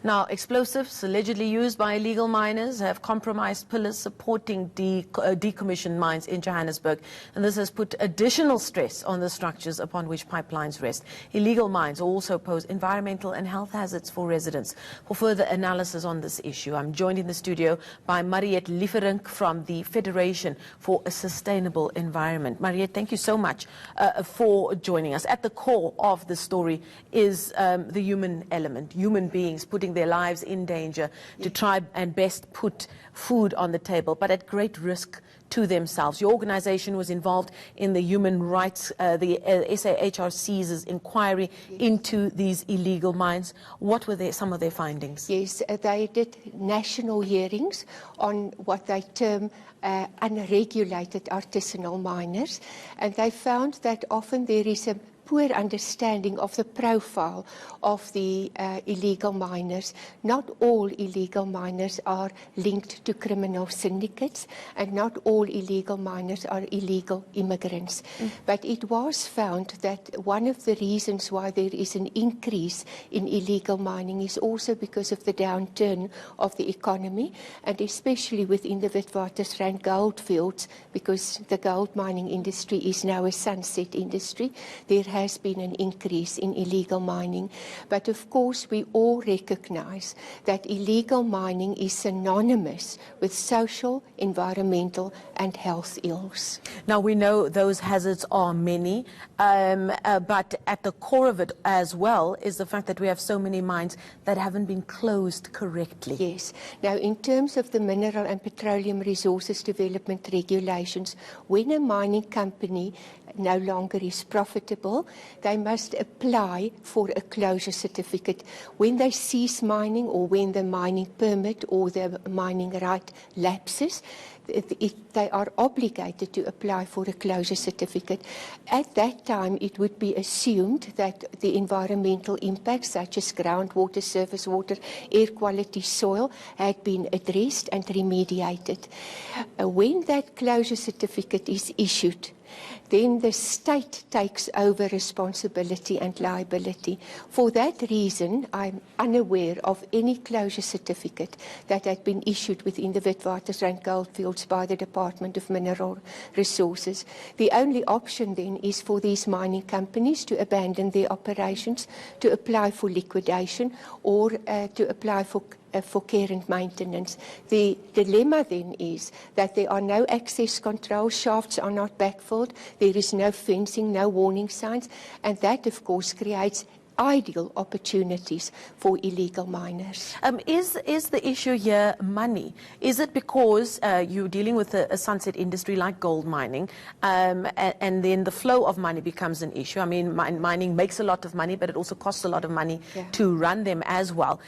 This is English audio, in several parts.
Now, explosives allegedly used by illegal miners have compromised pillars supporting decommissioned mines in Johannesburg, and this has put additional stress on the structures upon which pipelines rest. Illegal mines also pose environmental and health hazards for residents. For further analysis on this issue, I'm joined in the studio by Mariette Lieferink from the Federation for a Sustainable Environment. Mariette, thank you so much for joining us. At the core of the story is the human element, human beings putting their lives in danger to try and best put food on the table, but at great risk to themselves. Your organization was involved in the human rights, the SAHRC's inquiry into these illegal mines. What were some of their findings? Yes, they did national hearings on what they term unregulated artisanal miners, and they found that often there is a poor understanding of the profile of the illegal miners. Not all illegal miners are linked to criminal syndicates, and not all illegal miners are illegal immigrants. But it was found that one of the reasons why there is an increase in illegal mining is also because of the downturn of the economy, and especially within the Witwatersrand goldfields, because the gold mining industry is now a sunset industry. There has been an increase in illegal mining. But of course, we all recognize that illegal mining is synonymous with social, environmental, and health ills. Now, we know those hazards are many, but at the core of it as well is the fact that we have so many mines that haven't been closed correctly. Yes. Now, in terms of the Mineral and Petroleum Resources Development regulations, when a mining company no longer is profitable, they must apply for a closure certificate. When they cease mining, or when the mining permit or the mining right lapses, they are obligated to apply for a closure certificate. At that time, it would be assumed that the environmental impacts, such as groundwater, surface water, air quality, soil, had been addressed and remediated. When that closure certificate is issued, then the state takes over responsibility and liability. For that reason, I'm unaware of any closure certificate that had been issued within the Witwatersrand goldfields by the Department of Mineral Resources. The only option then is for these mining companies to abandon their operations, to apply for liquidation, or to apply for care and maintenance. The dilemma then is that there are no access control, shafts are not backfilled, there is no fencing, no warning signs, and that of course creates ideal opportunities for illegal miners. Is the issue here money? Is it because you're dealing with a sunset industry like gold mining, and then the flow of money becomes an issue? I mean, mining makes a lot of money, but it also costs a lot of money to run them as well.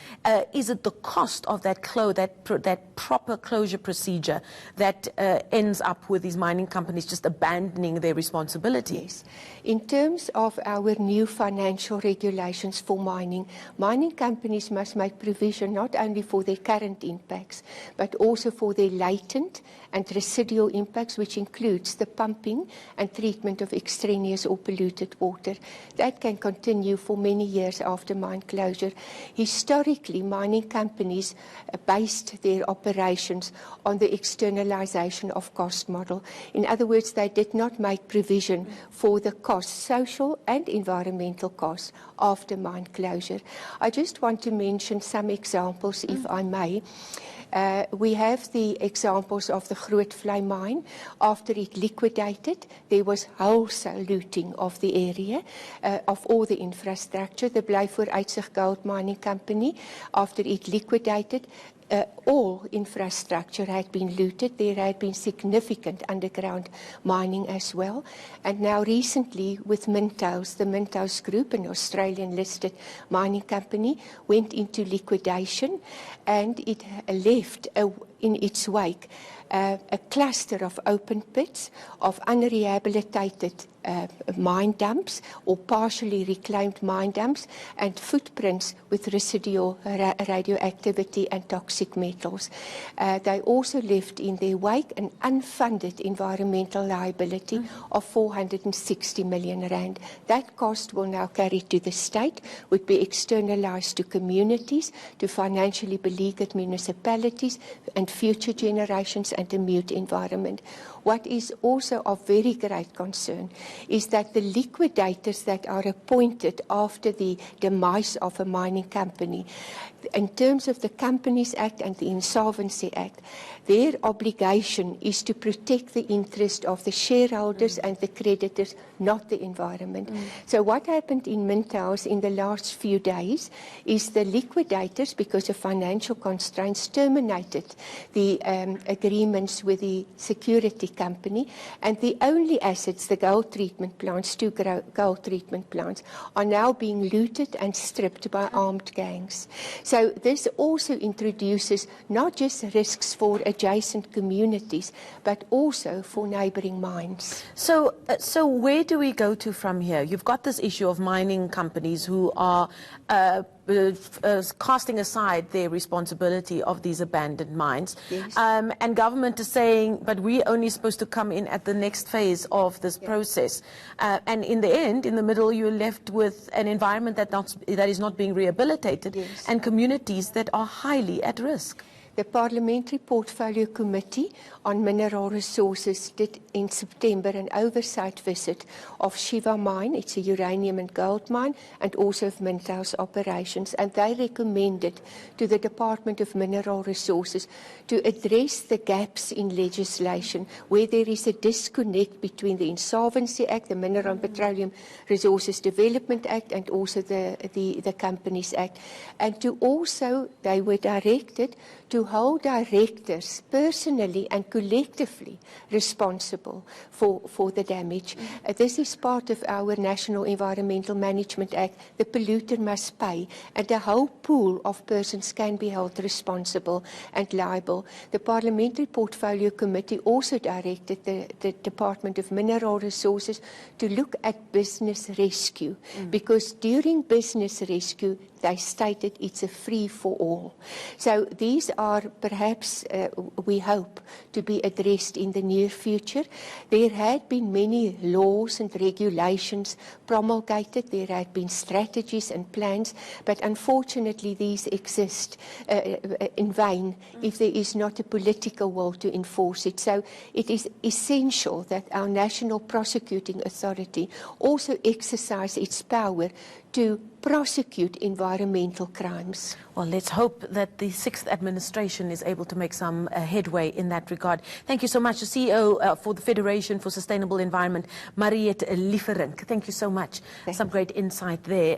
Is it the cost of that proper closure procedure that ends up with these mining companies just abandoning their responsibility? Yes. In terms of our new financial regulations for mining, mining companies must make provision not only for their current impacts, but also for their latent and residual impacts, which includes the pumping and treatment of extraneous or polluted water. That can continue for many years after mine closure. Historically, mining companies based their operations on the externalization of cost model. In other words, they did not make provision for the costs, social and environmental costs, after mine closure. I just want to mention some examples, if I may. We have the examples of the Grootvlei mine. After it liquidated, there was wholesale looting of the area, of all the infrastructure. The Blyvoor Uitzicht Gold Mining Company, after it liquidated, all infrastructure had been looted. There had been significant underground mining as well. And now recently with Mintails, the Mintails Group, an Australian listed mining company, went into liquidation, and it left in its wake a cluster of open pits, of unrehabilitated mine dumps or partially reclaimed mine dumps, and footprints with residual radioactivity and toxic metals. They also left in their wake an unfunded environmental liability of 460 million rand. That cost will now carry to the state, would be externalized to communities, to financially beleaguered municipalities and future generations and the mute environment. What is also of very great concern is that the liquidators that are appointed after the demise of a mining company, in terms of the Companies Act and the Insolvency Act, their obligation is to protect the interest of the shareholders and the creditors, not the environment. So what happened in Mintails in the last few days is the liquidators, because of financial constraints, terminated the agreements with the security company, and the only assets, the gold treatment plants, two gold treatment plants, are now being looted and stripped by armed gangs. So this also introduces not just risks for adjacent communities, but also for neighbouring mines. So where do we go to from here? You've got this issue of mining companies who are casting aside their responsibility of these abandoned mines. Yes. And government is saying, but we're only supposed to come in at the next phase of this process. And in the end, in the middle, you're left with an environment that is not being rehabilitated, yes, and communities that are highly at risk. The Parliamentary Portfolio Committee on Mineral Resources did in September an oversight visit of Shiva Mine, it's a uranium and gold mine, and also of Mintails operations, and they recommended to the Department of Mineral Resources to address the gaps in legislation where there is a disconnect between the Insolvency Act, the Mineral and Petroleum Resources Development Act, and also the Companies Act. And to also, they were directed to hold directors personally and collectively responsible for the damage. This is part of our National Environmental Management Act. The polluter must pay, and a whole pool of persons can be held responsible and liable. The Parliamentary Portfolio Committee also directed the Department of Mineral Resources to look at business rescue, because during business rescue, they stated it's a free-for-all. So these are perhaps, we hope, to be addressed in the near future. There had been many laws and regulations promulgated. There had been strategies and plans, but unfortunately these exist in vain if there is not a political will to enforce it. So it is essential that our National Prosecuting Authority also exercise its power to prosecute environmental crimes. Well, let's hope that the 6th administration is able to make some headway in that regard. Thank you so much, the CEO for the Federation for Sustainable Environment, Mariette Lieferink. Thank you so much. Some great insight there.